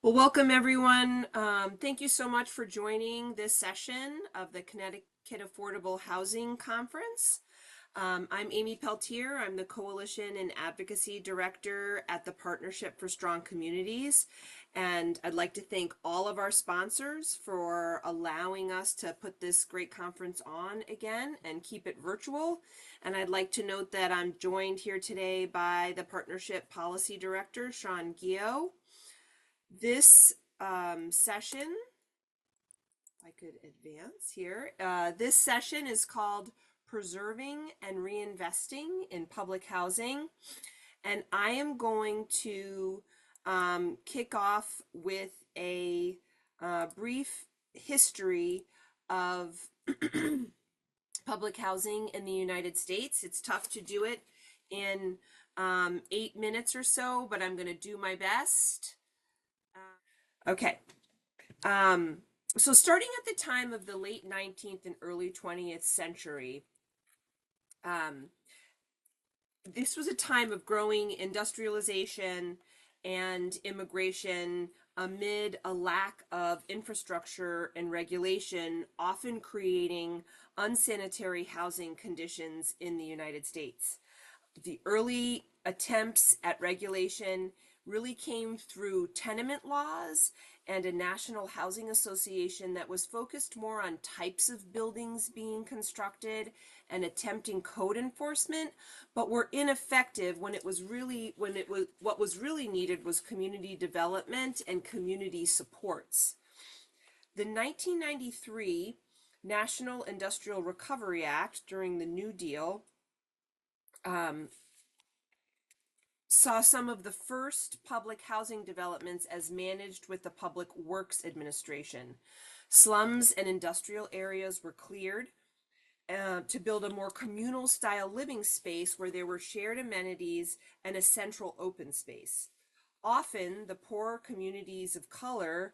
Well, welcome everyone. Thank you so much for joining this session of the Connecticut Affordable Housing Conference. I'm Amy Peltier. I'm the Coalition and Advocacy Director at the Partnership for Strong Communities. And I'd like to thank all of our sponsors for allowing us to put this great conference on again and keep it virtual. And I'd like to note that I'm joined here today by the Partnership Policy Director, Sean Gio. This session, if I could advance here, this session is called Preserving and Reinvesting in Public Housing. And I am going to kick off with a brief history of public housing in the United States. It's tough to do it in 8 minutes or so, but I'm going to do my best. Okay. So starting at the time of the late 19th and early 20th century, this was a time of growing industrialization and immigration amid a lack of infrastructure and regulation, often creating unsanitary housing conditions in the United States. The early attempts at regulation really came through tenement laws and a national housing association that was focused more on types of buildings being constructed and attempting code enforcement, but were ineffective when what was really needed was community development and community supports. The 1993 National Industrial Recovery Act during the New Deal saw some of the first public housing developments as managed with the Public Works Administration. Slums and industrial areas were cleared to build a more communal style living space where there were shared amenities and a central open space. Often, the poorer communities of color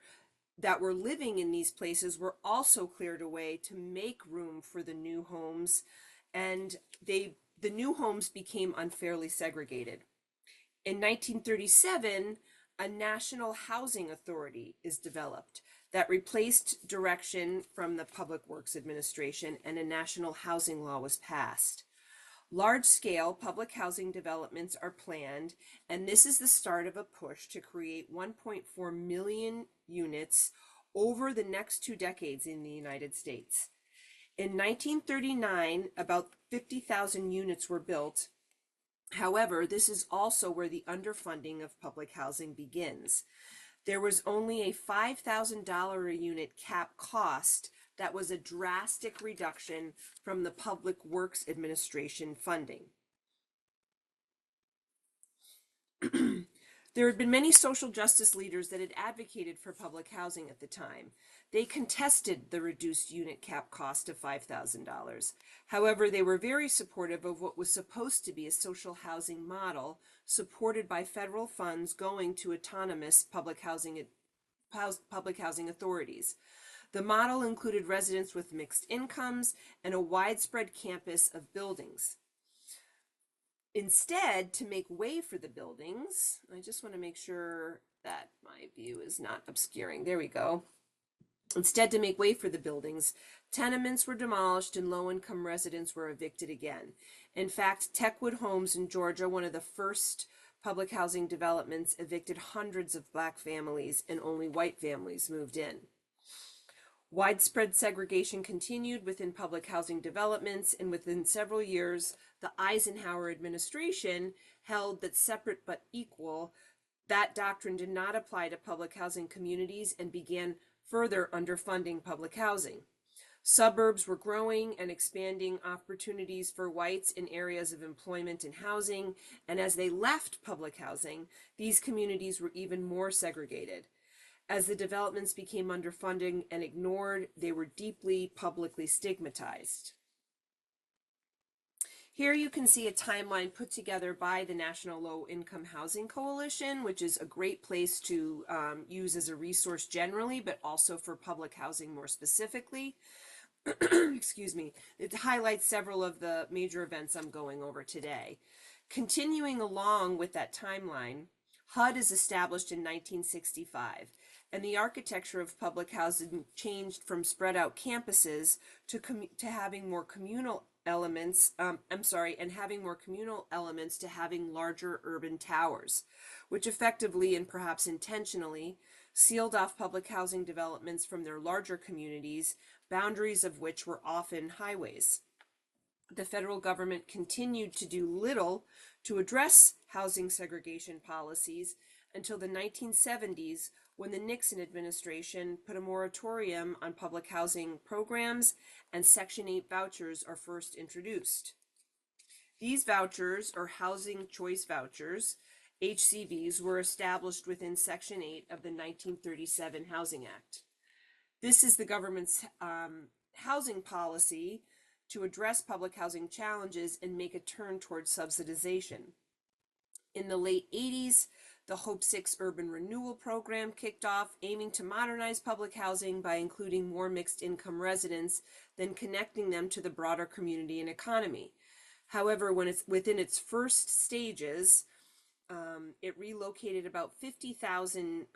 that were living in these places were also cleared away to make room for the new homes, and the new homes became unfairly segregated. In 1937, a national housing authority is developed that replaced direction from the Public Works Administration, and a national housing law was passed. Large-scale public housing developments are planned, and this is the start of a push to create 1.4 million units over the next 2 decades in the United States. In 1939, about 50,000 units were built. However, this is also where the underfunding of public housing begins. There was only a $5,000 a unit cap cost. That was a drastic reduction from the Public Works Administration funding. There had been many social justice leaders that had advocated for public housing at the time. They contested the reduced unit cap cost of $5,000. However, they were very supportive of what was supposed to be a social housing model supported by federal funds going to autonomous public housing authorities. The model included residents with mixed incomes and a widespread campus of buildings. Instead, to make way for the buildings, I just want to make sure that my view is not obscuring. There we go. Instead, to make way for the buildings, tenements were demolished and low-income residents were evicted again. In fact, Techwood Homes in Georgia, one of the first public housing developments, evicted hundreds of Black families, and only white families moved in. Widespread segregation continued within public housing developments, and within several years, the Eisenhower administration held that separate but equal. That doctrine did not apply to public housing communities and began further underfunding public housing. Suburbs were growing and expanding opportunities for whites in areas of employment and housing, and as they left public housing, these communities were even more segregated. As the developments became underfunded and ignored, they were deeply publicly stigmatized. Here you can see a timeline put together by the National Low Income Housing Coalition, which is a great place to use as a resource generally, but also for public housing more specifically. Excuse me. It highlights several of the major events I'm going over today. Continuing along with that timeline, HUD is established in 1965. and the architecture of public housing changed from spread out campuses to having more communal elements. And having more communal elements to having larger urban towers, which effectively and perhaps intentionally sealed off public housing developments from their larger communities, boundaries of which were often highways. The federal government continued to do little to address housing segregation policies until the 1970s, when the Nixon administration put a moratorium on public housing programs and Section 8 vouchers are first introduced. These vouchers, or housing choice vouchers, HCVs, were established within Section 8 of the 1937 Housing Act. This is the government's housing policy to address public housing challenges and make a turn towards subsidization. In the late 80s, the Hope 6 Urban Renewal Program kicked off, aiming to modernize public housing by including more mixed income residents than connecting them to the broader community and economy. However, when it's within its first stages, it relocated about 50,000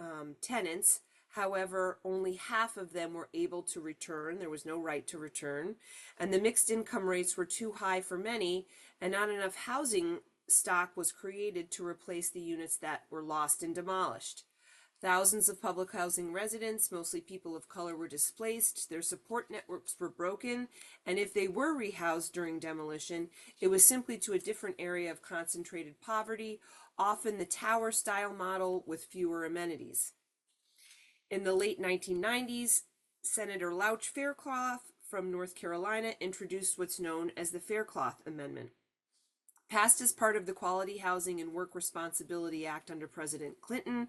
tenants. However, only half of them were able to return. There was no right to return. And the mixed income rates were too high for many, and not enough housing stock was created to replace the units that were lost and demolished. Thousands of public housing residents, mostly people of color, were displaced, their support networks were broken, and if they were rehoused during demolition, it was simply to a different area of concentrated poverty, often the tower-style model with fewer amenities. In the late 1990s, Senator Louch Faircloth from North Carolina introduced what's known as the Faircloth Amendment. Passed as part of the Quality Housing and Work Responsibility Act under President Clinton,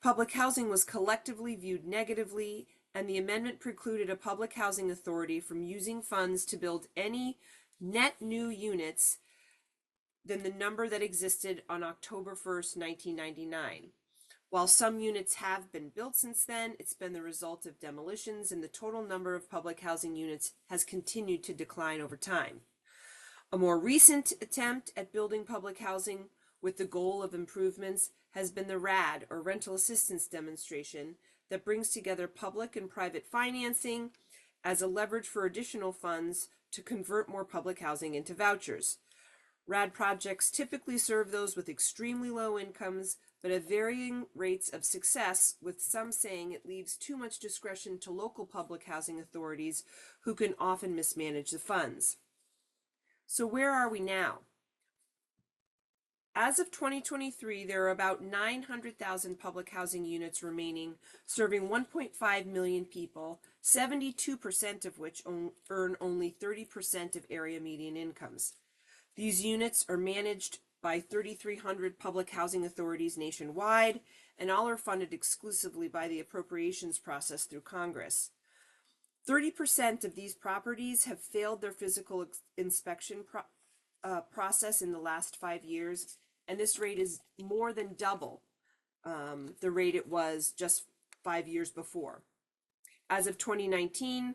public housing was collectively viewed negatively, and the amendment precluded a public housing authority from using funds to build any net new units than the number that existed on October 1st, 1999. While some units have been built since then, it's been the result of demolitions, and the total number of public housing units has continued to decline over time. A more recent attempt at building public housing with the goal of improvements has been the RAD, or Rental Assistance Demonstration, that brings together public and private financing as a leverage for additional funds to convert more public housing into vouchers. RAD projects typically serve those with extremely low incomes, but have varying rates of success, with some saying it leaves too much discretion to local public housing authorities, who can often mismanage the funds. So where are we now? As of 2023, there are about 900,000 public housing units remaining, serving 1.5 million people, 72% of which earn only 30% of area median incomes. These units are managed by 3,300 public housing authorities nationwide, and all are funded exclusively by the appropriations process through Congress. 30% of these properties have failed their physical inspection process in the last 5 years, and this rate is more than double the rate it was just 5 years before. As of 2019,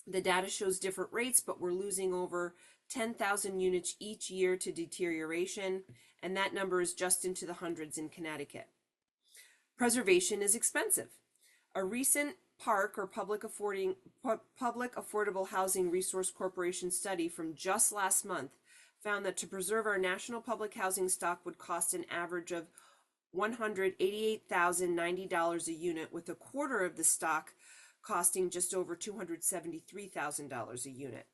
the data shows different rates, but we're losing over 10,000 units each year to deterioration, and that number is just into the hundreds in Connecticut. Preservation is expensive. A recent PARC, or Public Affordable Housing Resource Corporation study from just last month, found that to preserve our national public housing stock would cost an average of $188,090 a unit, with a quarter of the stock costing just over $273,000 a unit.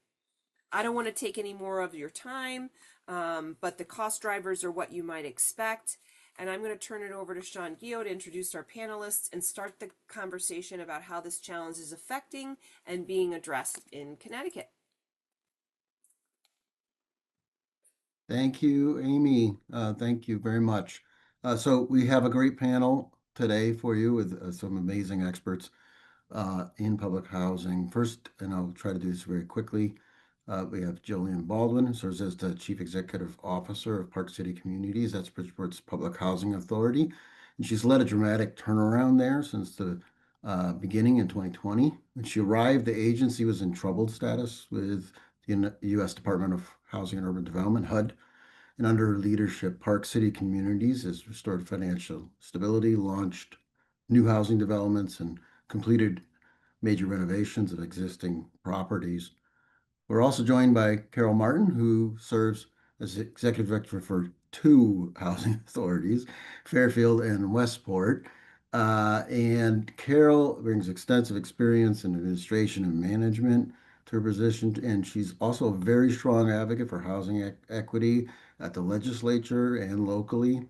I don't want to take any more of your time, but the cost drivers are what you might expect. And I'm going to turn it over to Sean Gio to introduce our panelists and start the conversation about how this challenge is affecting and being addressed in Connecticut. Thank you, Amy. Thank you very much. So we have a great panel today for you with some amazing experts in public housing. First, and I'll try to do this very quickly, we have Jillian Baldwin, who serves as the Chief Executive Officer of Park City Communities. That's Bridgeport's Public Housing Authority. And she's led a dramatic turnaround there since the beginning in 2020. When she arrived, the agency was in troubled status with the U.S. Department of Housing and Urban Development, HUD. And under her leadership, Park City Communities has restored financial stability, launched new housing developments and completed major renovations of existing properties. We're also joined by Carol Martin, who serves as executive director for two housing authorities, Fairfield and Westport. And Carol brings extensive experience in administration and management to her position, and she's also a very strong advocate for housing equity at the legislature and locally,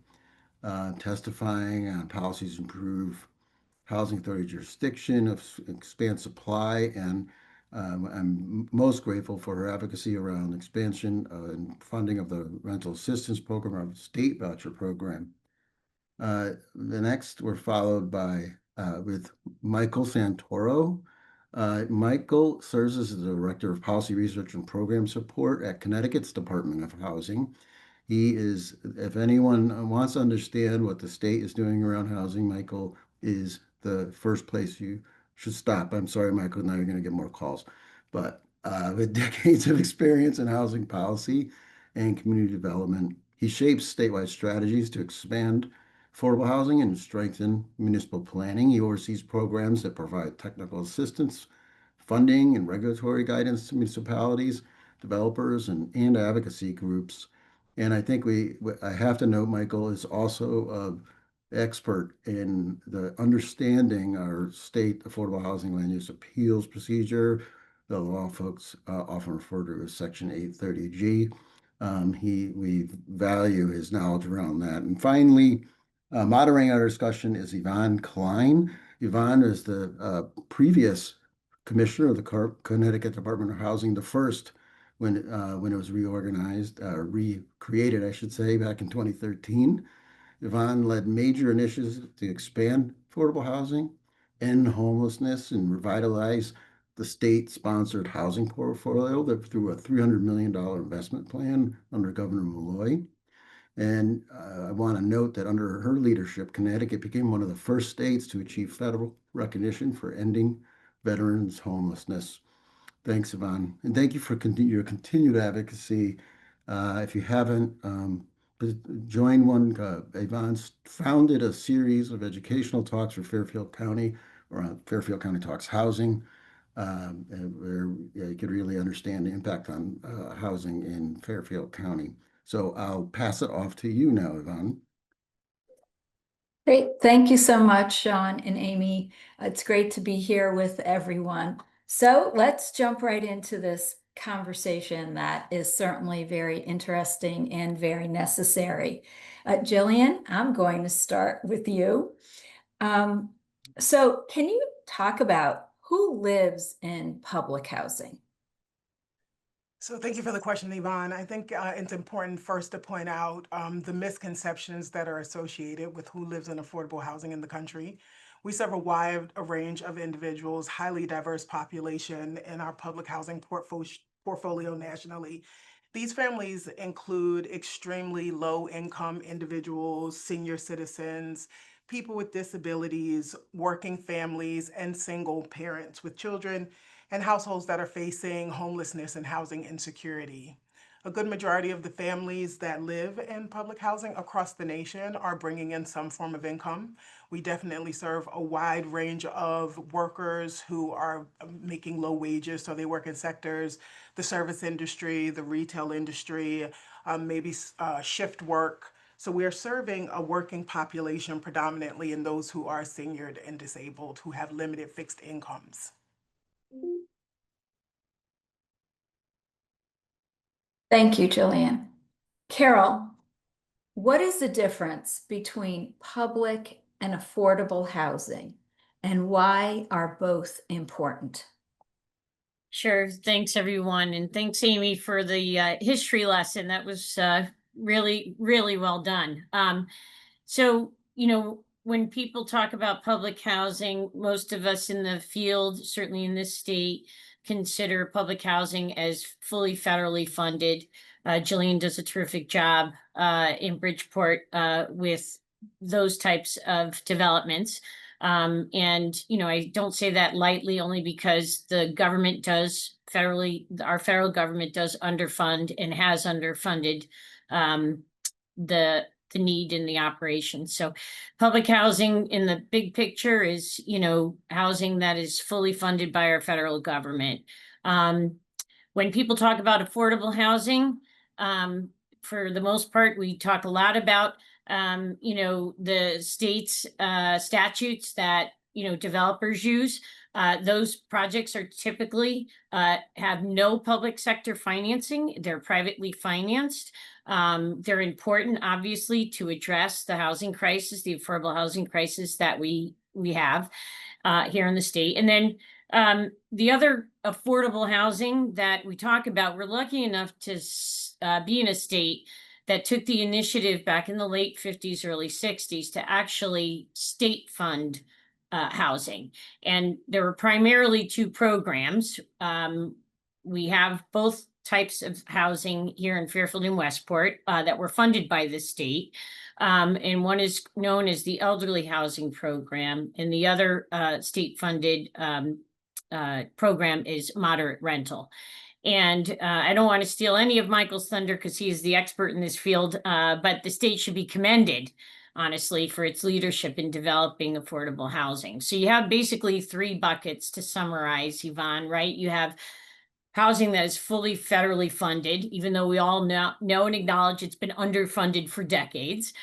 testifying on policies to improve housing authority jurisdiction, expand supply, and I'm most grateful for her advocacy around expansion and funding of the rental assistance program, our state voucher program. The next were followed by with Michael Santoro. Michael serves as the Director of Policy Research and Program Support at Connecticut's Department of Housing. He is, if anyone wants to understand what the state is doing around housing, Michael is the first place you should stop. I'm sorry, Michael, now you're going to get more calls. But with decades of experience in housing policy and community development, he shapes statewide strategies to expand affordable housing and strengthen municipal planning. He oversees programs that provide technical assistance, funding, and regulatory guidance to municipalities, developers, and advocacy groups. And I think I have to note, Michael is also an expert in the understanding our state affordable housing land use appeals procedure. The law folks often refer to as Section 830G. We value his knowledge around that. And finally, moderating our discussion is Yvonne Klein. Yvonne is the previous commissioner of the Connecticut Department of Housing, the first when it was reorganized, recreated, I should say, back in 2013. Yvonne led major initiatives to expand affordable housing, end homelessness, and revitalize the state-sponsored housing portfolio through a $300 million investment plan under Governor Malloy. And I want to note that under her leadership, Connecticut became one of the first states to achieve federal recognition for ending veterans' homelessness. Thanks, Yvonne. And thank you for your continued advocacy. If you haven't joined one, Yvonne's founded a series of educational talks for Fairfield County around Fairfield County Talks Housing, where you could really understand the impact on housing in Fairfield County. So I'll pass it off to you now, Yvonne. Great. Thank you so much, Sean and Amy. It's great to be here with everyone. So let's jump right into this conversation that is certainly very interesting and very necessary. Jillian, I'm going to start with you. So can you talk about who lives in public housing? So thank you for the question, Yvonne. I think it's important first to point out the misconceptions that are associated with who lives in affordable housing in the country. We serve a wide range of individuals, highly diverse population in our public housing portfolio nationally. These families include extremely low income individuals, senior citizens, people with disabilities, working families, and single parents with children, and households that are facing homelessness and housing insecurity. A good majority of the families that live in public housing across the nation are bringing in some form of income. We definitely serve a wide range of workers who are making low wages. So they work in sectors, the service industry, the retail industry, maybe shift work. So we are serving a working population predominantly in those who are seniored and disabled, who have limited fixed incomes. Thank you, Jillian. Carol, what is the difference between public and affordable housing, and why are both important? Sure. Thanks, everyone. And thanks, Amy, for the history lesson. That was really, really well done. So, when people talk about public housing, most of us in the field, certainly in this state, consider public housing as fully federally funded. Jillian does a terrific job in Bridgeport with those types of developments. And, I don't say that lightly, only because the government does our federal government does underfund and has underfunded the the need in the operation. So public housing in the big picture is, housing that is fully funded by our federal government. When people talk about affordable housing, for the most part, we talk a lot about, the state's statutes that, developers use. Those projects are typically have no public sector financing. They're privately financed. They're important, obviously, to address the housing crisis, the affordable housing crisis that we have here in the state. And then the other affordable housing that we talk about, we're lucky enough to be in a state that took the initiative back in the late 50s, early 60s to actually state fund housing. And there were primarily two programs. We have both types of housing here in Fairfield and Westport that were funded by the state. And one is known as the Elderly Housing Program, and the other state-funded program is Moderate Rental. And I don't want to steal any of Michael's thunder because he is the expert in this field, but the state should be commended, honestly, for its leadership in developing affordable housing. So you have basically three buckets to summarize, Yvonne, right? You have housing that is fully federally funded, even though we all know and acknowledge it's been underfunded for decades.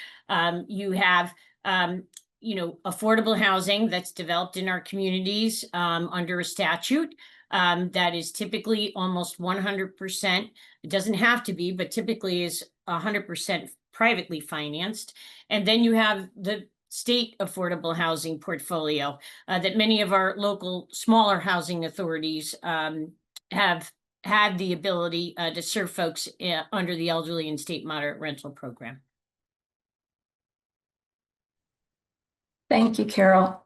You have affordable housing that's developed in our communities under a statute that is typically almost 100%. It doesn't have to be, but typically is 100% privately financed. And then you have the state affordable housing portfolio that many of our local smaller housing authorities have had the ability to serve folks under the elderly and state moderate rental program. Thank you, Carol.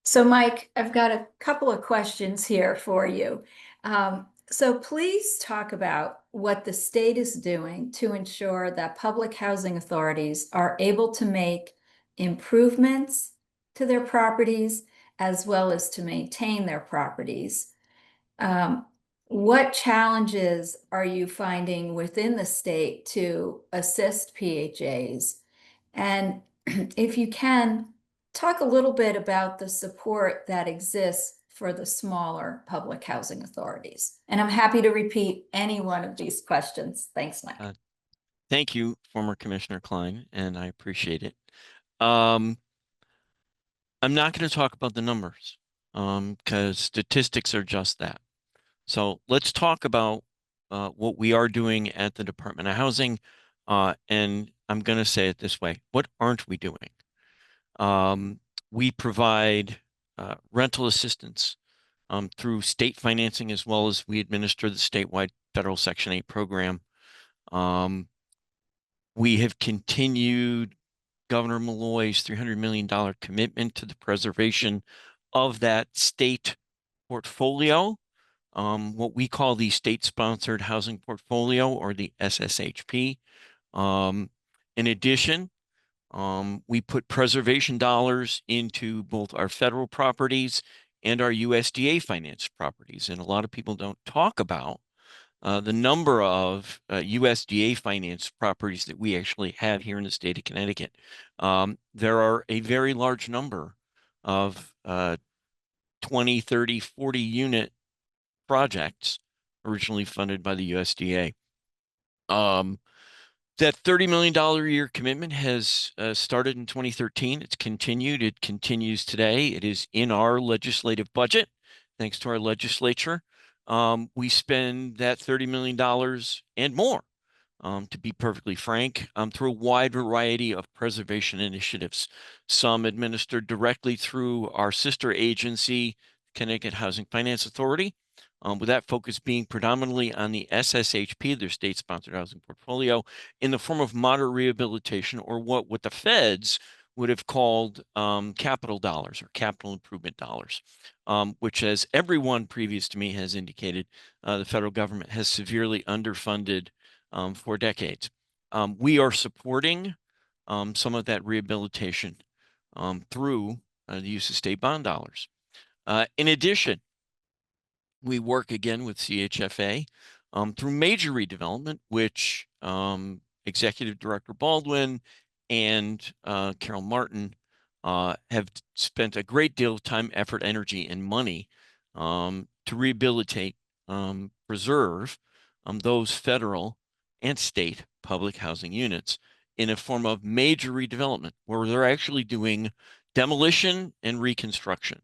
So Mike, I've got a couple of questions here for you. So please talk about what the state is doing to ensure that public housing authorities are able to make improvements to their properties as well as to maintain their properties. What challenges are you finding within the state to assist PHAs? And if you can, talk a little bit about the support that exists for the smaller public housing authorities. And I'm happy to repeat any one of these questions. Thanks, Mike. Thank you, former Commissioner Klein, and I appreciate it. I'm not going to talk about the numbers because statistics are just that. So let's talk about what we are doing at the Department of Housing. And I'm going to say it this way. What aren't we doing? We provide rental assistance through state financing, as well as we administer the statewide federal Section 8 program. We have continued Governor Malloy's $300 million commitment to the preservation of that state portfolio, what we call the state-sponsored housing portfolio, or the SSHP. In addition, we put preservation dollars into both our federal properties and our USDA financed properties. And a lot of people don't talk about the number of USDA financed properties that we actually have here in the state of Connecticut. There are a very large number of 20, 30, 40 unit projects originally funded by the USDA. That $30 million a year commitment has started in 2013. It's continued. It continues today. It is in our legislative budget, thanks to our legislature. We spend that $30 million and more, to be perfectly frank, through a wide variety of preservation initiatives. Some administered directly through our sister agency, Connecticut Housing Finance Authority, with that focus being predominantly on the SSHP, their state-sponsored housing portfolio, in the form of moderate rehabilitation, or what the feds would have called capital dollars or capital improvement dollars, which, as everyone previous to me has indicated, the federal government has severely underfunded for decades. We are supporting some of that rehabilitation through the use of state bond dollars. In addition, we work again with CHFA through major redevelopment, which Executive Director Baldwin and Carol Martin have spent a great deal of time, effort, energy, and money to rehabilitate, preserve those federal and state public housing units in a form of major redevelopment, where they're actually doing demolition and reconstruction.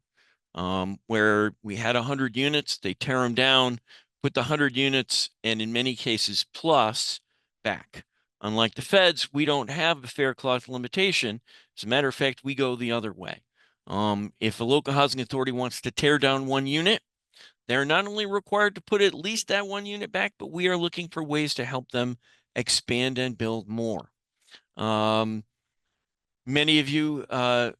Where we had 100 units, they tear them down, put the 100 units, and in many cases plus, back. Unlike the feds, we don't have a fair clause limitation. As a matter of fact, we go the other way. If a local housing authority wants to tear down one unit, they're not only required to put at least that one unit back, but we are looking for ways to help them expand and build more. Many of you have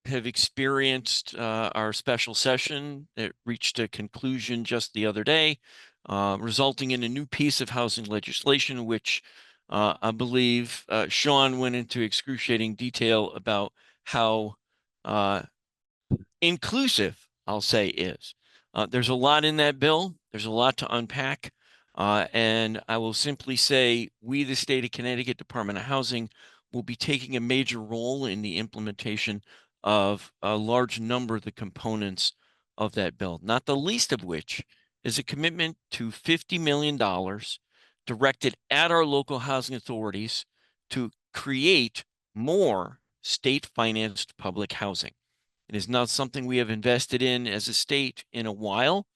experienced our special session that reached a conclusion just the other day, resulting in a new piece of housing legislation, which I believe Sean went into excruciating detail about how inclusive, I'll say, is. There's a lot in that bill. There's a lot to unpack. And I will simply say, we, the state of Connecticut Department of Housing, will be taking a major role in the implementation of a large number of the components of that bill, not the least of which is a commitment to $50 million directed at our local housing authorities to create more state-financed public housing. It is not something we have invested in as a state in a while.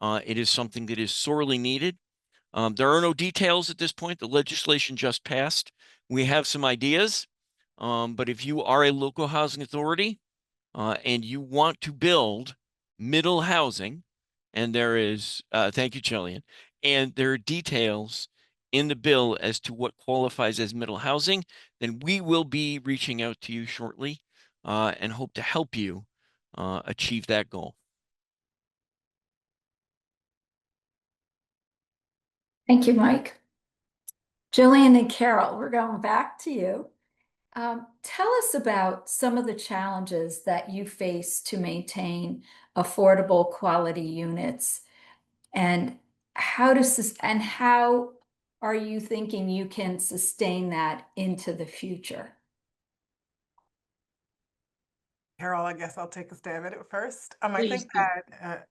It is something that is sorely needed. There are no details at this point. The legislation just passed. We have some ideas, but if you are a local housing authority and you want to build middle housing, and there is, thank you, Jillian, and there are details in the bill as to what qualifies as middle housing, then we will be reaching out to you shortly and hope to help you achieve that goal. Thank you, Mike. Jillian and Carol, we're going back to you. Tell us about some of the challenges that you face to maintain affordable quality units, and how are you thinking you can sustain that into the future? Carol, I guess I'll take a stab at it first. I Please think do. that,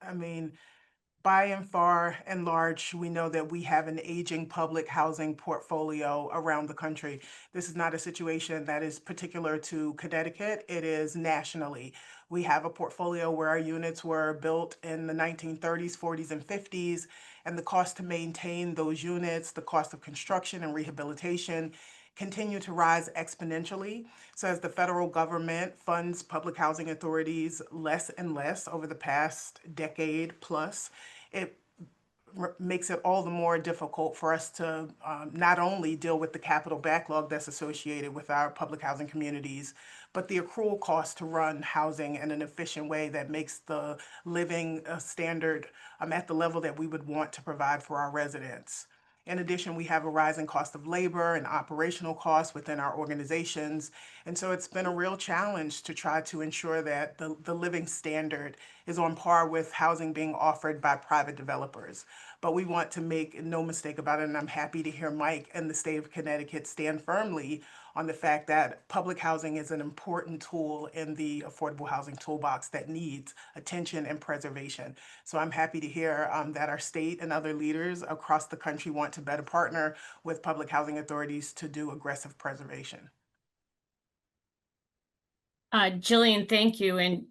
by and far and large, we know that we have an aging public housing portfolio around the country. This is not a situation that is particular to Connecticut. It is nationally. We have a portfolio where our units were built in the 1930s, 40s, and 50s, and the cost to maintain those units, the cost of construction and rehabilitation, continue to rise exponentially. So as the federal government funds public housing authorities less and less over the past decade plus, it makes it all the more difficult for us to not only deal with the capital backlog that's associated with our public housing communities, but the accrual cost to run housing in an efficient way that makes the living standard at the level that we would want to provide for our residents. In addition, we have a rising cost of labor and operational costs within our organizations. And so it's been a real challenge to try to ensure that the living standard is on par with housing being offered by private developers. But we want to make no mistake about it, and I'm happy to hear Mike and the state of Connecticut stand firmly on the fact that public housing is an important tool in the affordable housing toolbox that needs attention and preservation. So I'm happy to hear that our state and other leaders across the country want to better partner with public housing authorities to do aggressive preservation. Jillian, thank you. And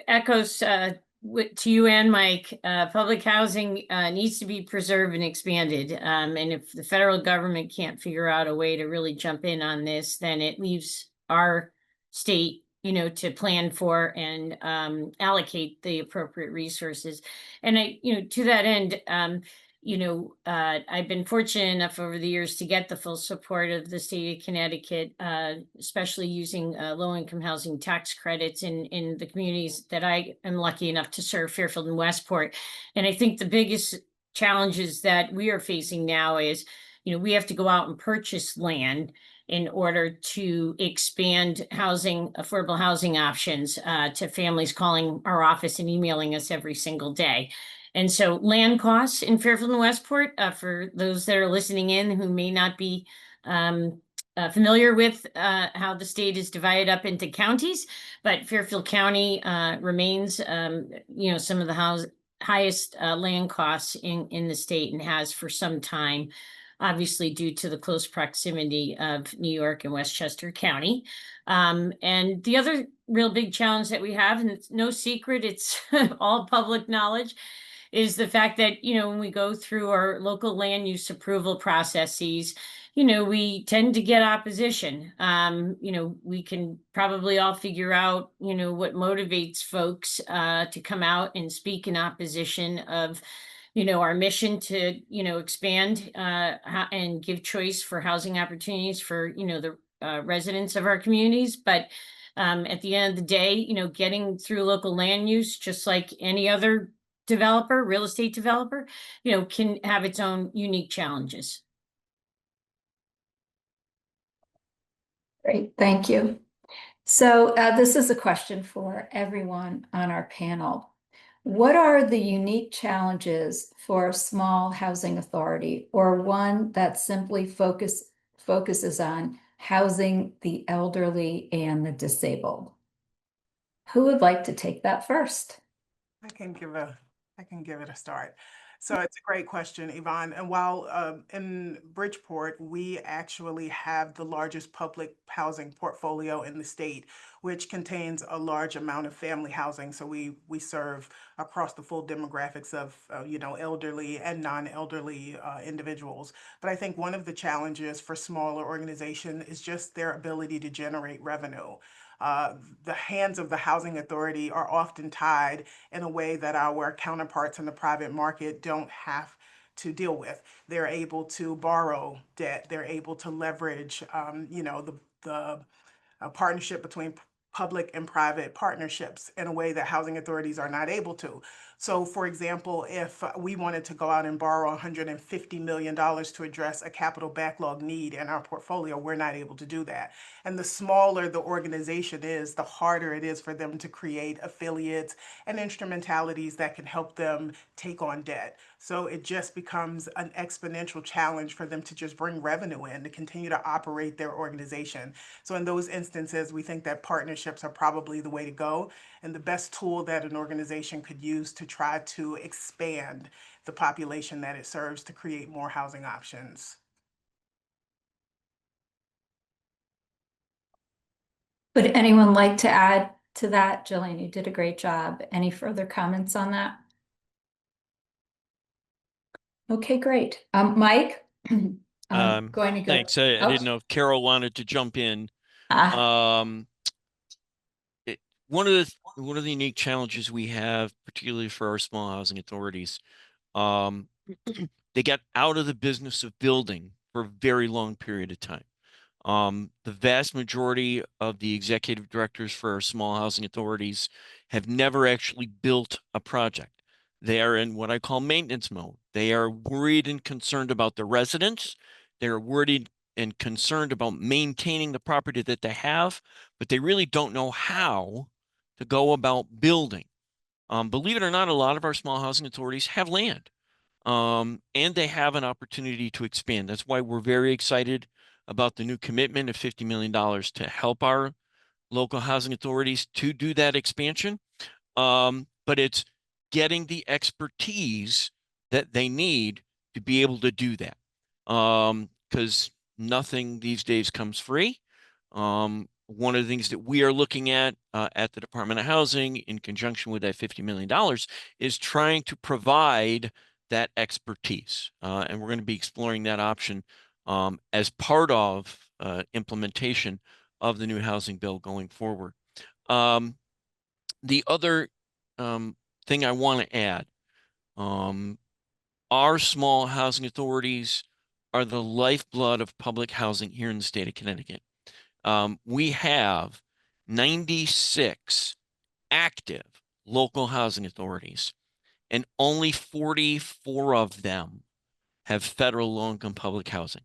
echoes to you and Mike, public housing needs to be preserved and expanded. And if the federal government can't figure out a way to really jump in on this, then it leaves our state, to plan for and allocate the appropriate resources. And to that end, I've been fortunate enough over the years to get the full support of the state of Connecticut, especially using low-income housing tax credits in the communities that I am lucky enough to serve, Fairfield and Westport. And I think the biggest challenges that we are facing now is, we have to go out and purchase land in order to expand affordable housing options to families calling our office and emailing us every single day. And so land costs in Fairfield and Westport, for those that are listening in who may not be familiar with how the state is divided up into counties, but Fairfield County remains, some of the highest land costs in the state, and has for some time, obviously due to the close proximity of New York and Westchester County. And the other real big challenge that we have, and it's no secret, it's all public knowledge, is the fact that, when we go through our local land use approval processes, we tend to get opposition. We can probably all figure out, what motivates folks to come out and speak in opposition of, our mission to, expand and give choice for housing opportunities for, the residents of our communities. But at the end of the day, getting through local land use, just like any other developer, real estate developer, can have its own unique challenges. Great, thank you. So this is a question for everyone on our panel. What are the unique challenges for a small housing authority, or one that simply focuses on housing the elderly and the disabled? Who would like to take that first? I can give it a start. So it's a great question, Yvonne. And while in Bridgeport, we actually have the largest public housing portfolio in the state, which contains a large amount of family housing. So we serve across the full demographics of elderly and non-elderly individuals. But I think one of the challenges for smaller organizations is just their ability to generate revenue. The hands of the housing authority are often tied in a way that our counterparts in the private market don't have to deal with. They're able to borrow debt. They're able to leverage, the partnership between public and private partnerships in a way that housing authorities are not able to. So, for example, if we wanted to go out and borrow $150 million to address a capital backlog need in our portfolio, we're not able to do that. And the smaller the organization is, the harder it is for them to create affiliates and instrumentalities that can help them take on debt. So it just becomes an exponential challenge for them to just bring revenue in to continue to operate their organization. So in those instances, we think that partnerships are probably the way to go, and the best tool that an organization could use to try to expand the population that it serves to create more housing options. Would anyone like to add to that? Jillian, you did a great job. Any further comments on that? Okay, great. Mike, I'm going to go. Thanks. I didn't know if Carol wanted to jump in. One of the unique challenges we have, particularly for our small housing authorities, they got out of the business of building for a very long period of time. The vast majority of the executive directors for our small housing authorities have never actually built a project. They are in what I call maintenance mode. They are worried and concerned about the residents. They're worried and concerned about maintaining the property that they have, but they really don't know how to go about building. Believe it or not, a lot of our small housing authorities have land, and they have an opportunity to expand. That's why we're very excited about the new commitment of $50 million to help our local housing authorities to do that expansion. But it's getting the expertise that they need to be able to do that. Because nothing these days comes free. One of the things that we are looking at the Department of Housing in conjunction with that $50 million is trying to provide that expertise. And we're going to be exploring that option as part of implementation of the new housing bill going forward. The other thing I want to add, our small housing authorities are the lifeblood of public housing here in the state of Connecticut. We have 96 active local housing authorities, and only 44 of them have federal low-income public housing.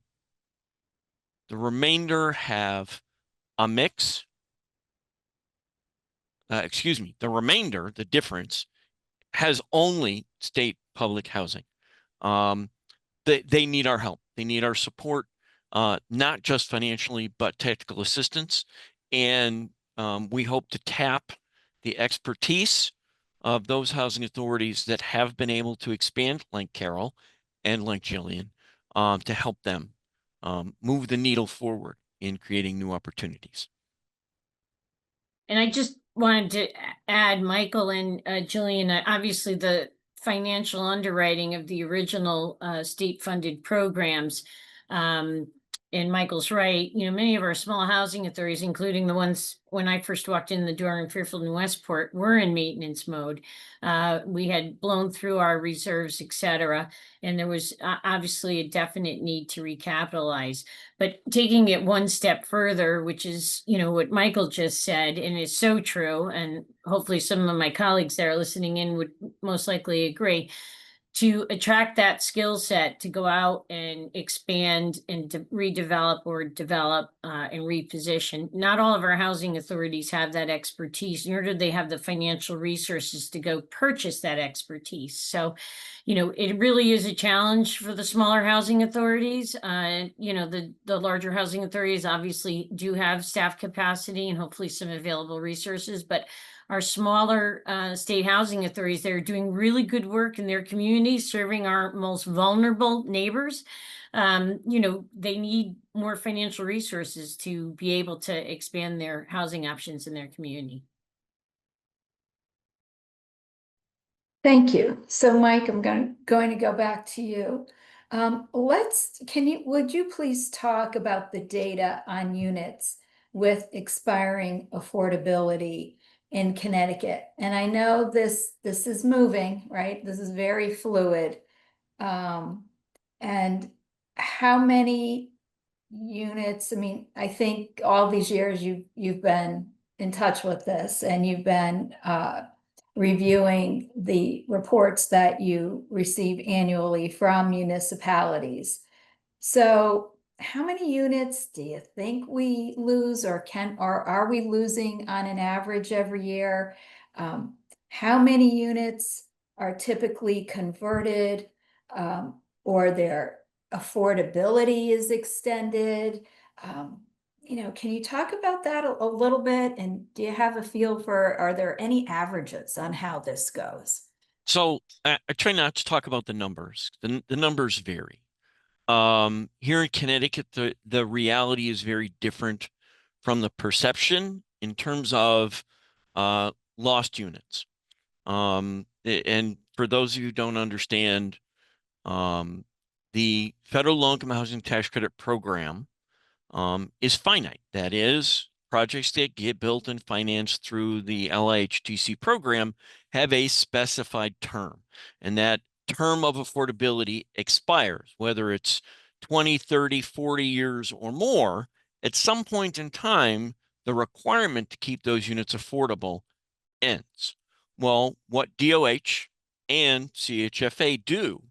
The remainder have a mix. The remainder, the difference, has only state public housing. They need our help. They need our support. not just financially, but technical assistance. And we hope to tap the expertise of those housing authorities that have been able to expand, like Carol and like Jillian, to help them move the needle forward in creating new opportunities. And I just wanted to add, Michael and Jillian, obviously the financial underwriting of the original state-funded programs. And Michael's right, many of our small housing authorities, including the ones when I first walked in the door in Fairfield and Westport, were in maintenance mode. We had blown through our reserves, et cetera, and there was obviously a definite need to recapitalize. But taking it one step further, which is, what Michael just said, and is so true, and hopefully some of my colleagues that are listening in would most likely agree, to attract that skill set to go out and expand and to redevelop or develop and reposition. Not all of our housing authorities have that expertise, nor do they have the financial resources to go purchase that expertise. So, it really is a challenge for the smaller housing authorities. The larger housing authorities obviously do have staff capacity and hopefully some available resources, but our smaller state housing authorities, they're doing really good work in their communities, serving our most vulnerable neighbors. They need more financial resources to be able to expand their housing options in their community. Thank you. So Mike, I'm going to go back to you. Would you please talk about the data on units with expiring affordability in Connecticut? And I know this is moving, right? This is very fluid. And how many units? I mean, I think all these years you've been in touch with this, and you've been reviewing the reports that you receive annually from municipalities. So how many units do you think we lose, or are we losing on an average every year? How many units are typically converted, or their affordability is extended? Can you talk about that a little bit? And do you have a feel for, are there any averages on how this goes? So I try not to talk about the numbers. The numbers vary. Here in Connecticut, the reality is very different from the perception in terms of lost units. And for those of you who don't understand, the federal low-income housing tax credit program is finite. That is, projects that get built and financed through the LIHTC program have a specified term, and that term of affordability expires, whether it's 20, 30, 40 years or more. At some point in time, the requirement to keep those units affordable ends. Well, what DOH and CHFA do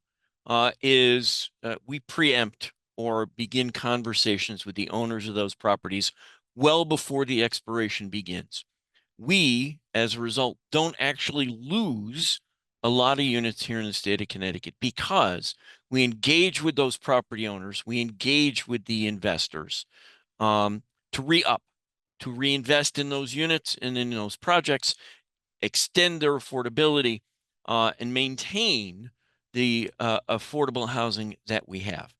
is we preempt or begin conversations with the owners of those properties well before the expiration begins. We, as a result, don't actually lose a lot of units here in the state of Connecticut because we engage with those property owners, we engage with the investors to re-up, to reinvest in those units and in those projects, extend their affordability, and maintain the affordable housing that we have.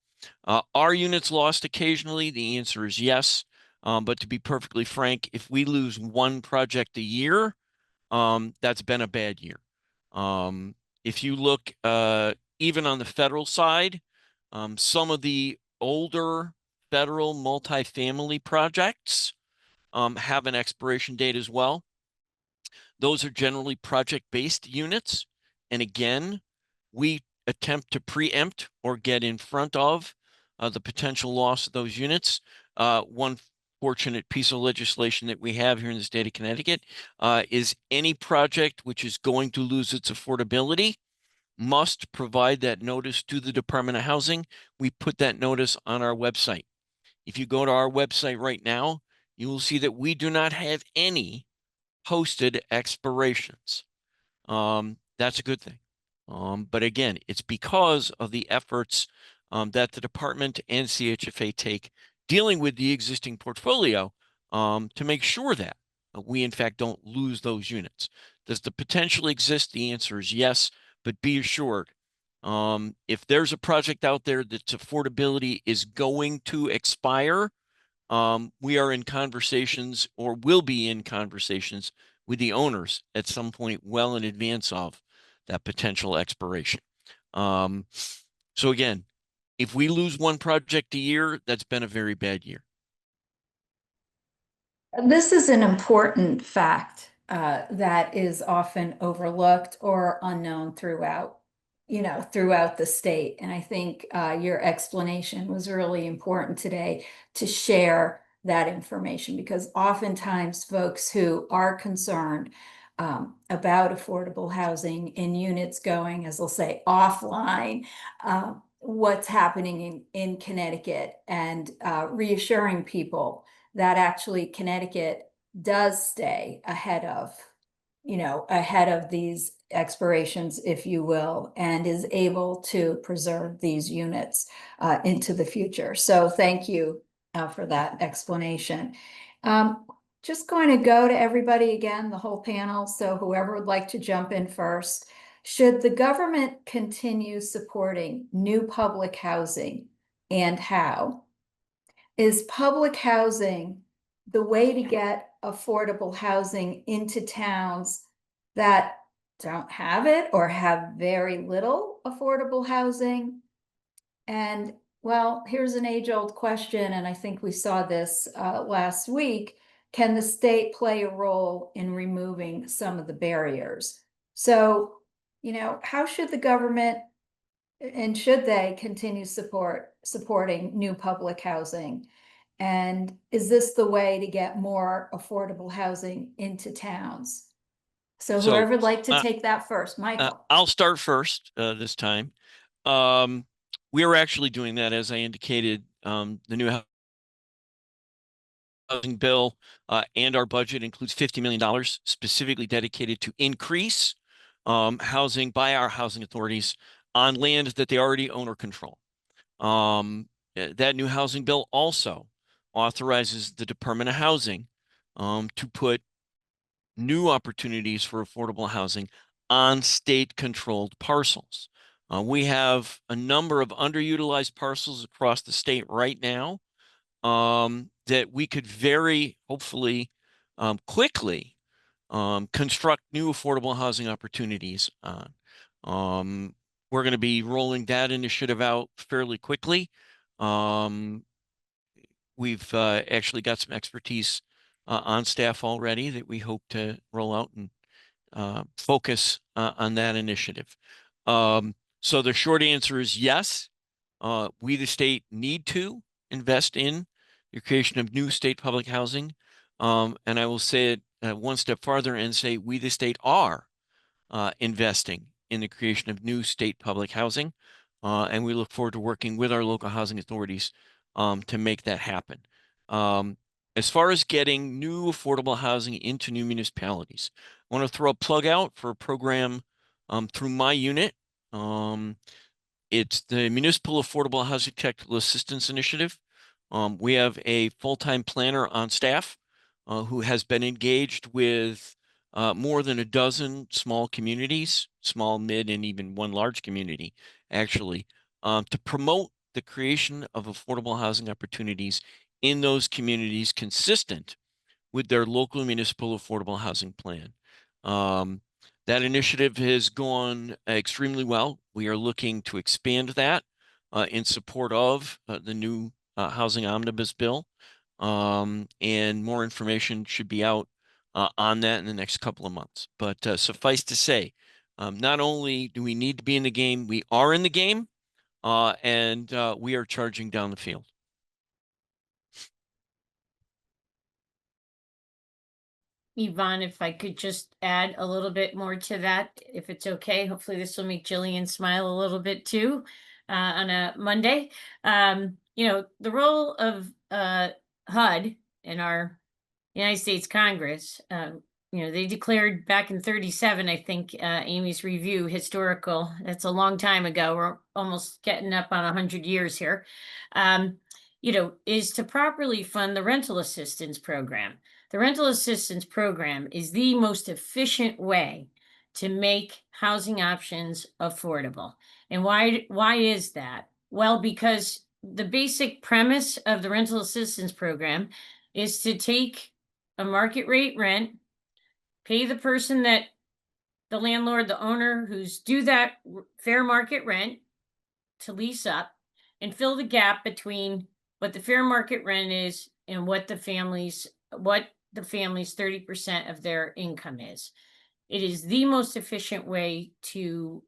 Are units lost occasionally? The answer is yes. But to be perfectly frank, if we lose one project a year, that's been a bad year. If you look even on the federal side, some of the older federal multifamily projects have an expiration date as well. Those are generally project-based units. And again, we attempt to preempt or get in front of the potential loss of those units. One fortunate piece of legislation that we have here in the state of Connecticut is any project which is going to lose its affordability must provide that notice to the Department of Housing. We put that notice on our website. If you go to our website right now, you will see that we do not have any posted expirations. That's a good thing. But again, it's because of the efforts that the department and CHFA take dealing with the existing portfolio to make sure that we in fact don't lose those units. Does the potential exist? The answer is yes, but be assured, if there's a project out there that's affordability is going to expire, we are in conversations or will be in conversations with the owners at some point well in advance of that potential expiration. So again, if we lose one project a year, that's been a very bad year. This is an important fact that is often overlooked or unknown throughout, throughout the state. And I think your explanation was really important today to share that information, because oftentimes folks who are concerned about affordable housing in units going, as they'll say, offline, what's happening in Connecticut, and reassuring people that actually Connecticut does stay ahead of these expirations, if you will, and is able to preserve these units into the future. So thank you for that explanation. Just going to go to everybody again, the whole panel. So whoever would like to jump in first. Should the government continue supporting new public housing, and how? Is public housing the way to get affordable housing into towns that don't have it or have very little affordable housing? And well, here's an age-old question, and I think we saw this last week. Can the state play a role in removing some of the barriers? So, how should the government, and should they continue supporting new public housing? And is this the way to get more affordable housing into towns? So whoever would like to take that first, Michael. I'll start first this time. We are actually doing that, as I indicated. The new housing bill and our budget includes $50 million specifically dedicated to increase housing by our housing authorities on land that they already own or control. That new housing bill also authorizes the Department of Housing to put new opportunities for affordable housing on state-controlled parcels. We have a number of underutilized parcels across the state right now that we could very hopefully quickly construct new affordable housing opportunities on. We're going to be rolling that initiative out fairly quickly. We've actually got some expertise on staff already that we hope to roll out and focus on that initiative. So the short answer is yes. We, the state, need to invest in the creation of new state public housing. And I will say it one step farther and say we, the state, are investing in the creation of new state public housing. And we look forward to working with our local housing authorities to make that happen. As far as getting new affordable housing into new municipalities, I want to throw a plug out for a program through my unit. It's the Municipal Affordable Housing Technical Assistance Initiative. We have a full-time planner on staff who has been engaged with more than a dozen small communities, small, mid, and even one large community, actually, to promote the creation of affordable housing opportunities in those communities consistent with their local municipal affordable housing plan. That initiative has gone extremely well. We are looking to expand that in support of the new housing omnibus bill. And more information should be out on that in the next couple of months. But suffice to say, not only do we need to be in the game, we are in the game, and we are charging down the field. Yvonne, if I could just add a little bit more to that, if it's okay. Hopefully this will make Jillian smile a little bit too on a Monday. The role of HUD in our United States Congress they declared back in 37, I think, Amy's review, historical. That's a long time ago. We're almost getting up on 100 years here. Is to properly fund the rental assistance program. The rental assistance program is the most efficient way to make housing options affordable. And why is that? Well, because the basic premise of the rental assistance program is to take a market rate rent, pay the person that the landlord, the owner who's due that fair market rent to lease up, and fill the gap between what the fair market rent is and what the family's 30% of their income is. It is the most efficient way to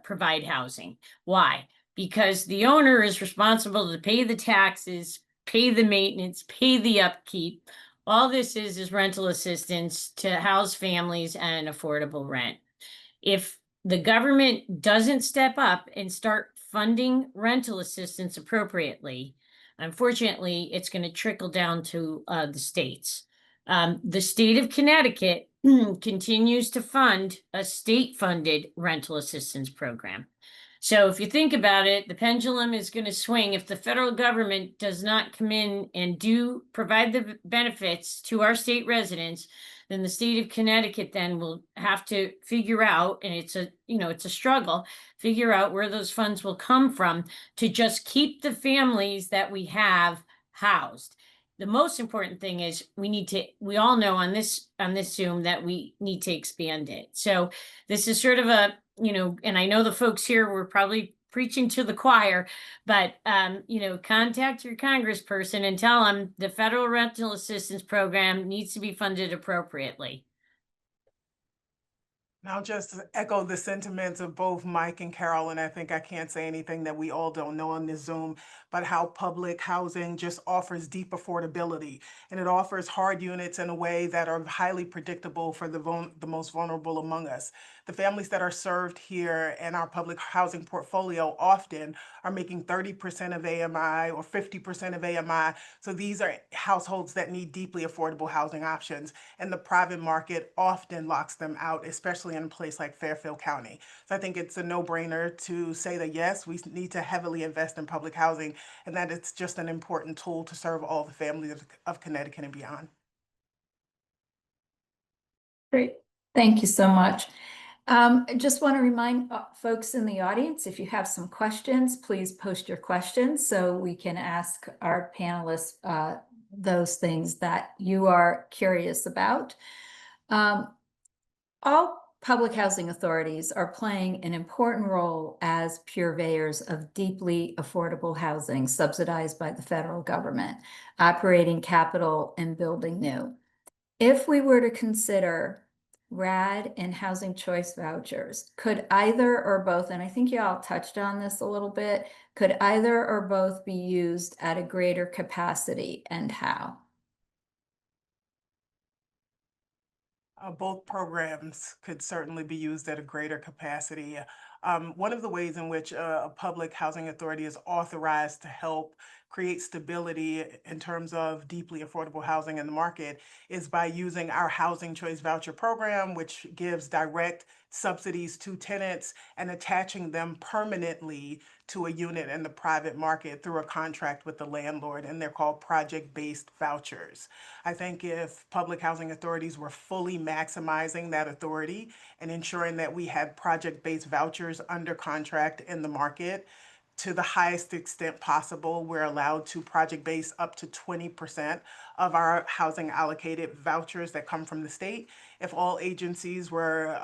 provide housing. Why? Because the owner is responsible to pay the taxes, pay the maintenance, pay the upkeep. All this is rental assistance to house families and affordable rent. If the government doesn't step up and start funding rental assistance appropriately, unfortunately, it's going to trickle down to the states. The state of Connecticut continues to fund a state-funded rental assistance program. So if you think about it, the pendulum is going to swing. If the federal government does not come in and provide the benefits to our state residents, then the state of Connecticut then will have to figure out, and it's a struggle, figure out where those funds will come from to just keep the families that we have housed. The most important thing is we all know on this Zoom that we need to expand it. So this is sort of and I know the folks here were probably preaching to the choir, but contact your congressperson and tell them the federal rental assistance program needs to be funded appropriately. And I'll just echo the sentiments of both Mike and Carol, and I think I can't say anything that we all don't know on this Zoom, but how public housing just offers deep affordability, and it offers hard units in a way that are highly predictable for the most vulnerable among us. The families that are served here in our public housing portfolio often are making 30% of AMI or 50% of AMI. So these are households that need deeply affordable housing options, and the private market often locks them out, especially in a place like Fairfield County. So I think it's a no-brainer to say that yes, we need to heavily invest in public housing, and that it's just an important tool to serve all the families of Connecticut and beyond. Great. Thank you so much. I just want to remind folks in the audience, if you have some questions, please post your questions so we can ask our panelists those things that you are curious about. All public housing authorities are playing an important role as purveyors of deeply affordable housing subsidized by the federal government, operating capital and building new. If we were to consider RAD and housing choice vouchers, could either or both, and I think you all touched on this a little bit, could either or both be used at a greater capacity, and how? Both programs could certainly be used at a greater capacity. One of the ways in which a public housing authority is authorized to help create stability in terms of deeply affordable housing in the market is by using our housing choice voucher program, which gives direct subsidies to tenants and attaching them permanently to a unit in the private market through a contract with the landlord, and they're called project-based vouchers. I think if public housing authorities were fully maximizing that authority and ensuring that we had project-based vouchers under contract in the market, to the highest extent possible, we're allowed to project base up to 20% of our housing allocated vouchers that come from the state. If all agencies were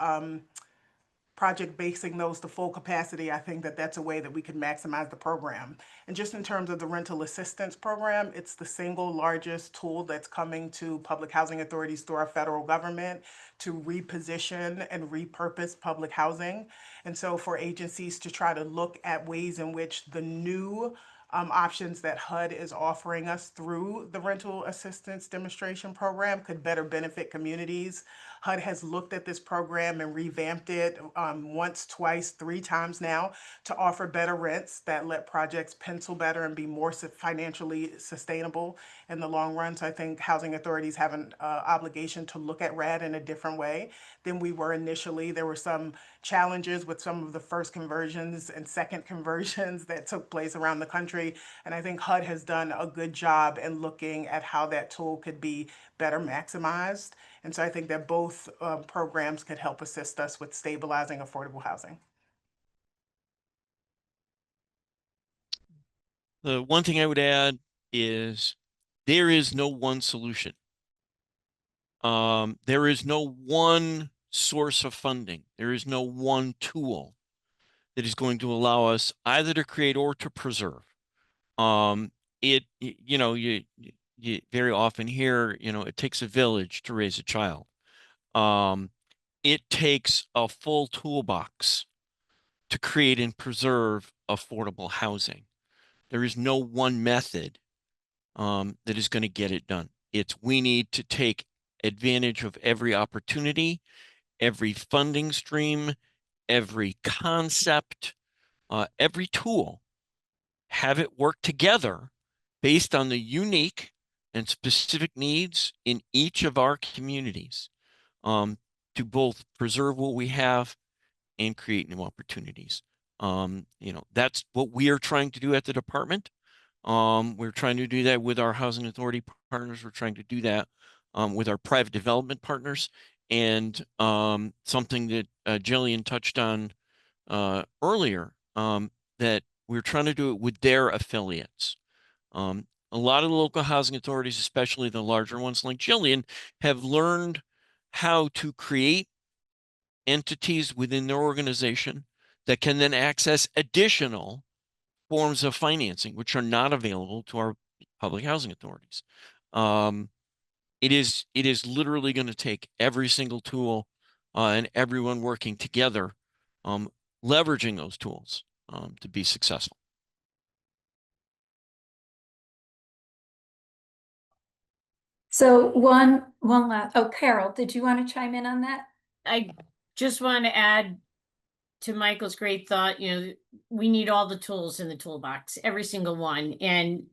project basing those to full capacity, I think that that's a way that we could maximize the program. And just in terms of the rental assistance program, it's the single largest tool that's coming to public housing authorities through our federal government to reposition and repurpose public housing. And so for agencies to try to look at ways in which the new options that HUD is offering us through the rental assistance demonstration program could better benefit communities. HUD has looked at this program and revamped it once, twice, 3 times now to offer better rents that let projects pencil better and be more financially sustainable in the long run. So I think housing authorities have an obligation to look at RAD in a different way than we were initially. There were some challenges with some of the first conversions and second conversions that took place around the country. And I think HUD has done a good job in looking at how that tool could be better maximized. And so I think that both programs could help assist us with stabilizing affordable housing. The one thing I would add is there is no one solution. There is no one source of funding. There is no one tool that is going to allow us either to create or to preserve. You very often hear, it takes a village to raise a child. It takes a full toolbox to create and preserve affordable housing. There is no one method that is going to get it done. We need to take advantage of every opportunity, every funding stream, every concept, every tool, have it work together based on the unique and specific needs in each of our communities, to both preserve what we have and create new opportunities. That's what we are trying to do at the department. We're trying to do that with our housing authority partners. We're trying to do that with our private development partners. And something that Jillian touched on earlier, that we're trying to do it with their affiliates. A lot of the local housing authorities, especially the larger ones like Jillian, have learned how to create entities within their organization that can then access additional forms of financing, which are not available to our public housing authorities. It is literally going to take every single tool and everyone working together, leveraging those tools to be successful. So one last, oh, Carol, did you want to chime in on that? I just want to add to Michael's great thought, we need all the tools in the toolbox, every single one. And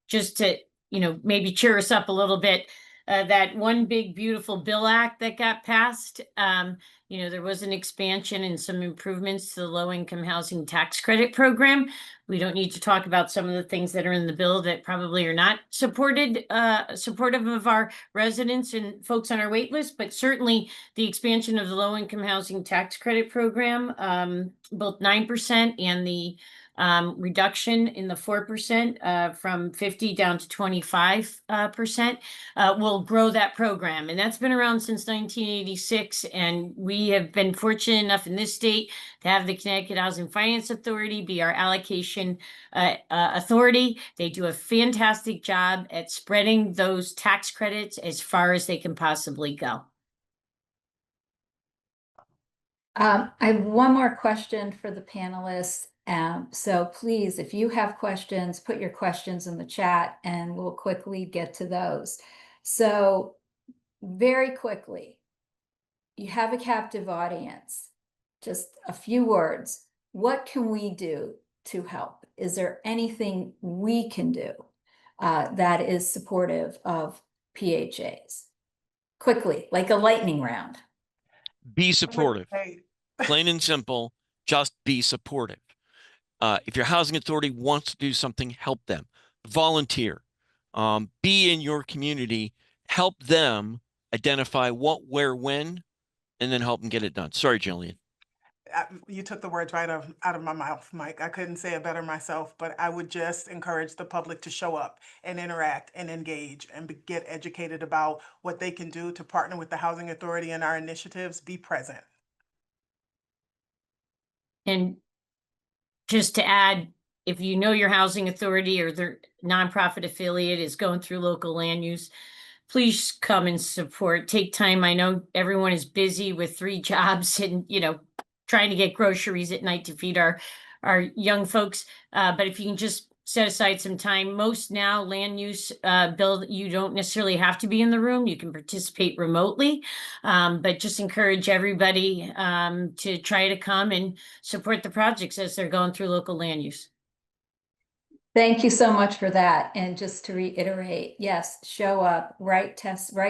just to, maybe cheer us up a little bit, that one big beautiful bill act that got passed, there was an expansion and some improvements to the low income housing tax credit program. We don't need to talk about some of the things that are in the bill that probably are not supportive of our residents and folks on our wait list, but certainly the expansion of the low income housing tax credit program, both 9% and the reduction in the 4% from 50 down to 25% will grow that program. And that's been around since 1986. And we have been fortunate enough in this state to have the Connecticut Housing Finance Authority be our allocation authority. They do a fantastic job at spreading those tax credits as far as they can possibly go. I have one more question for the panelists. So please, if you have questions, put your questions in the chat and we'll quickly get to those. So very quickly, you have a captive audience, just a few words. What can we do to help? Is there anything we can do that is supportive of PHAs? Quickly, like a lightning round. Be supportive. Plain and simple, just be supportive. If your housing authority wants to do something, help them. Volunteer. Be in your community. Help them identify what, where, when, and then help them get it done. Sorry, Jillian. You took the words right out of my mouth, Mike. I couldn't say it better myself, but I would just encourage the public to show up and interact and engage and get educated about what they can do to partner with the housing authority in our initiatives. Be present. And just to add, if you know your housing authority or their nonprofit affiliate is going through local land use, please come and support. Take time. I know everyone is busy with 3 jobs and, trying to get groceries at night to feed our young folks. But if you can just set aside some time. Most now land use bill, you don't necessarily have to be in the room. You can participate remotely, but just encourage everybody to try to come and support the projects as they're going through local land use. Thank you so much for that. And just to reiterate, yes, show up, write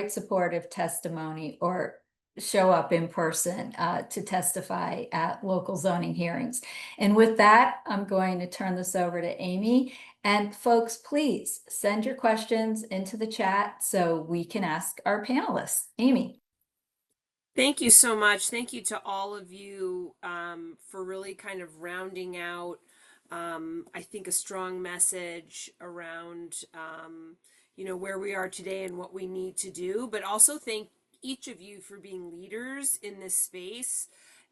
supportive testimony, or show up in person to testify at local zoning hearings. And with that, I'm going to turn this over to Amy. And folks, please send your questions into the chat so we can ask our panelists. Amy. Thank you so much. Thank you to all of you for really kind of rounding out, I think, a strong message around, where we are today and what we need to do, but also thank each of you for being leaders in this space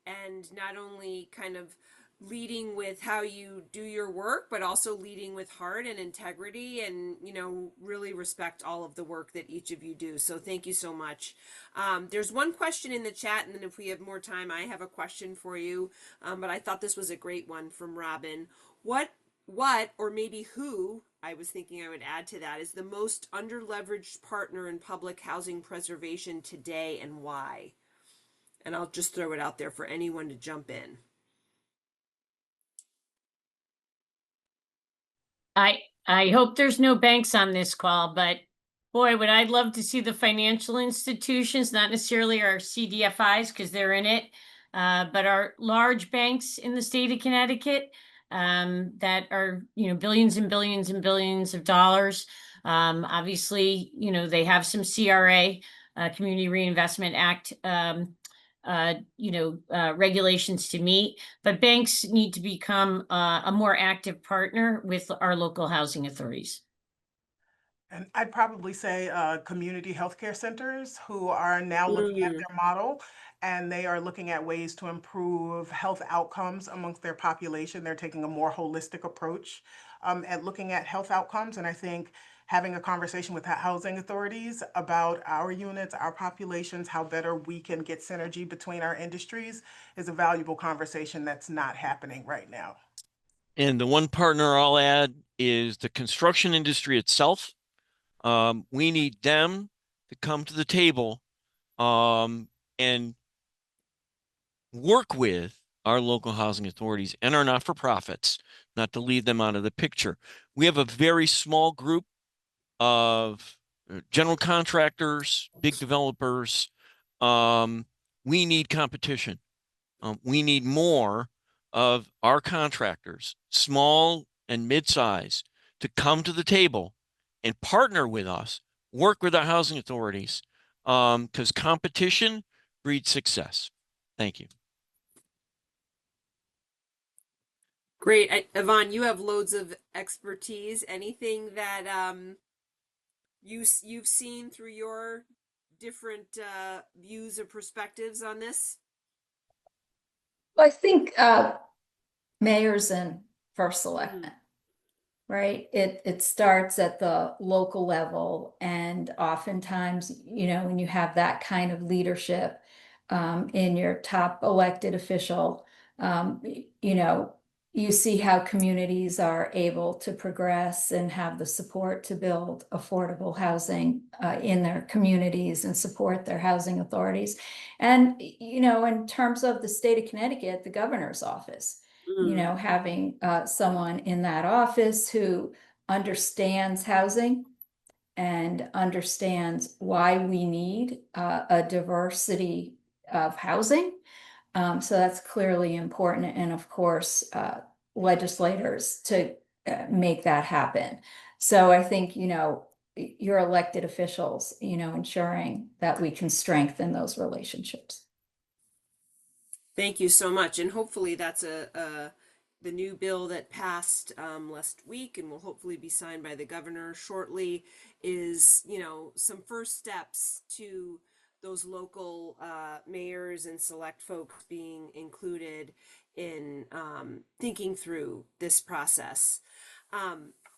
and not only kind of leading with how you do your work, but also leading with heart and integrity, and really respect all of the work that each of you do. So thank you so much. There's one question in the chat, and then if we have more time, I have a question for you. But I thought this was a great one from Robin. What or maybe who, I was thinking I would add to that, is the most underleveraged partner in public housing preservation today, and why? And I'll just throw it out there for anyone to jump in. I hope there's no banks on this call, but boy, would I love to see the financial institutions, not necessarily our CDFIs because they're in it, but our large banks in the state of Connecticut that are, billions and billions and billions of dollars. Obviously, they have some CRA, Community Reinvestment Act, regulations to meet, but banks need to become a more active partner with our local housing authorities. And I'd probably say community healthcare centers who are now looking at their model, and they are looking at ways to improve health outcomes amongst their population. They're taking a more holistic approach at looking at health outcomes. And I think having a conversation with housing authorities about our units, our populations, how better we can get synergy between our industries is a valuable conversation that's not happening right now. And the one partner I'll add is the construction industry itself. We need them to come to the table and work with our local housing authorities and our not-for-profits, not to leave them out of the picture. We have a very small group of general contractors, big developers. We need competition. We need more of our contractors, small and mid-size, to come to the table and partner with us, work with our housing authorities, because competition breeds success. Thank you. Great. Yvonne, you have loads of expertise. Anything that you've seen through your different views or perspectives on this? Well, I think mayors and first selectmen, right? It starts at the local level, and oftentimes, when you have that kind of leadership in your top elected official, you see how communities are able to progress and have the support to build affordable housing in their communities and support their housing authorities. And, in terms of the state of Connecticut, the governor's office, having someone in that office who understands housing and understands why we need a diversity of housing. So that's clearly important. And of course, legislators to make that happen. So I think, your elected officials, ensuring that we can strengthen those relationships. Thank you so much. And hopefully that's the new bill that passed last week and will hopefully be signed by the governor shortly is, some first steps to those local mayors and select folks being included in thinking through this process.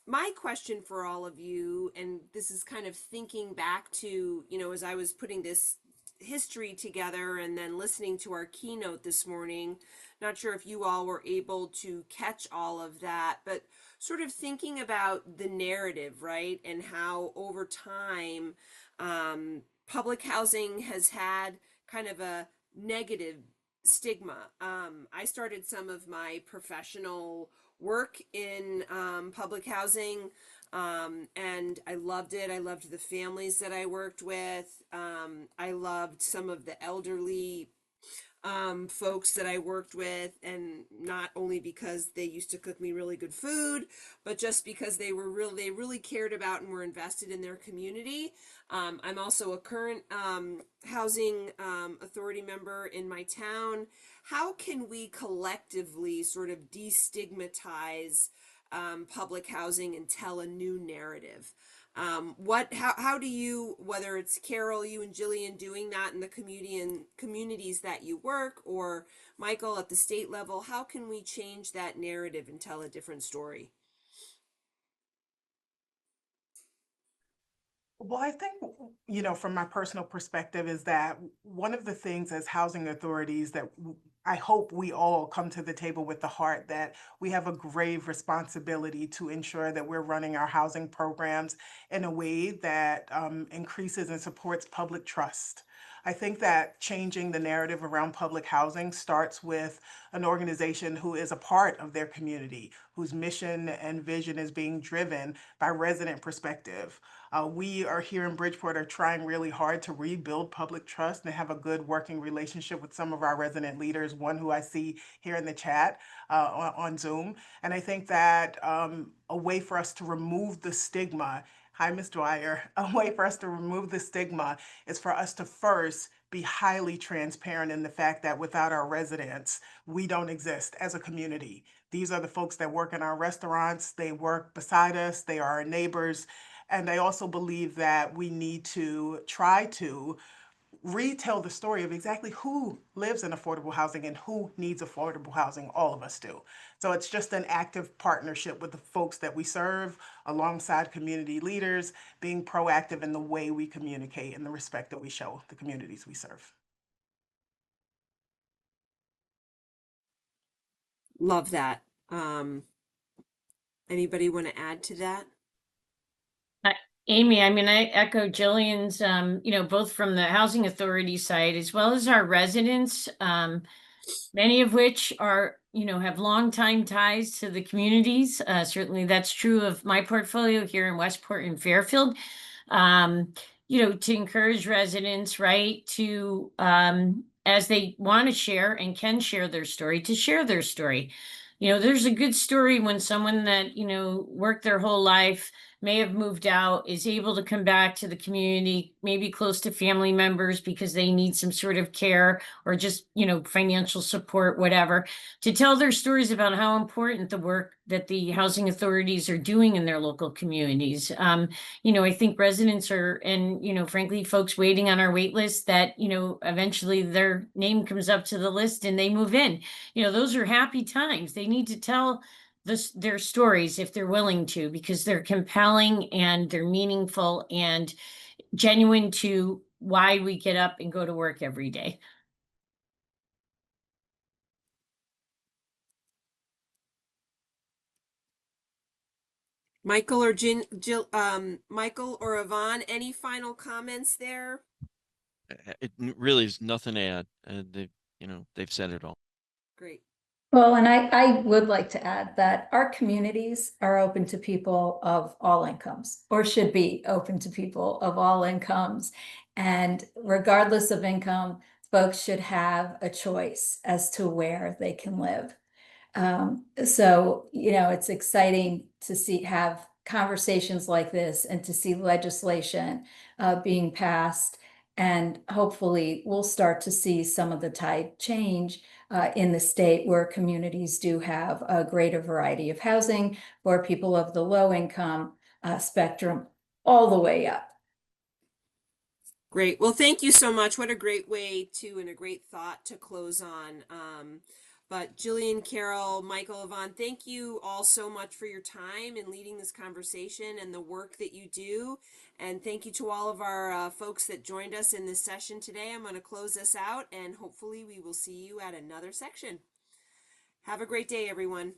My question for all of you, and this is kind of thinking back to, as I was putting this history together and then listening to our keynote this morning, not sure if you all were able to catch all of that, but sort of thinking about the narrative, right? And how over time, public housing has had kind of a negative stigma. I started some of my professional work in public housing, and I loved it. I loved the families that I worked with. I loved some of the elderly folks that I worked with, and not only because they used to cook me really good food, but just because they really cared about and were invested in their community. I'm also a current housing authority member in my town. How can we collectively sort of destigmatize public housing and tell a new narrative? How do you, whether it's Carol, you and Jillian doing that in the community and communities that you work, or Michael at the state level, how can we change that narrative and tell a different story? Well, I think, from my personal perspective, is that one of the things as housing authorities that I hope we all come to the table with the heart that we have a grave responsibility to ensure that we're running our housing programs in a way that increases and supports public trust. I think that changing the narrative around public housing starts with an organization who is a part of their community, whose mission and vision is being driven by resident perspective. We are here in Bridgeport are trying really hard to rebuild public trust and have a good working relationship with some of our resident leaders, one who I see here in the chat on Zoom. And I think that a way for us to remove the stigma, hi, Ms. Dwyer, a way for us to remove the stigma is for us to first be highly transparent in the fact that without our residents, we don't exist as a community. These are the folks that work in our restaurants, they work beside us, they are our neighbors. And I also believe that we need to try to retell the story of exactly who lives in affordable housing and who needs affordable housing. All of us do. So it's just an active partnership with the folks that we serve alongside community leaders, being proactive in the way we communicate and the respect that we show the communities we serve. Love that. Anybody want to add to that? Amy, I mean, I echo Jillian's, both from the housing authority side as well as our residents, many of which are, have long time ties to the communities. Certainly that's true of my portfolio here in Westport and Fairfield. To encourage residents, right, to, as they want to share and can share their story, to share their story. There's a good story when someone that, worked their whole life, may have moved out, is able to come back to the community, maybe close to family members because they need some sort of care or just, financial support, whatever, to tell their stories about how important the work that the housing authorities are doing in their local communities. I think residents are, and, frankly, folks waiting on our wait list that, eventually their name comes up to the list and they move in. Those are happy times. They need to tell their stories if they're willing to, because they're compelling and they're meaningful and genuine to why we get up and go to work every day. Michael or Michael or Yvonne, any final comments there? It really is nothing to add. They've said it all. Great. Well, and I would like to add that our communities are open to people of all incomes, or should be open to people of all incomes. And regardless of income, folks should have a choice as to where they can live. So, it's exciting to have conversations like this and to see legislation being passed. And hopefully we'll start to see some of the tide change in the state where communities do have a greater variety of housing for people of the low income spectrum all the way up. Great. Well, thank you so much. What a great way to, and a great thought to close on. But Jillian, Carol, Michael, Yvonne, thank you all so much for your time in leading this conversation and the work that you do. And thank you to all of our folks that joined us in this session today. I'm going to close this out and hopefully we will see you at another section. Have a great day, everyone.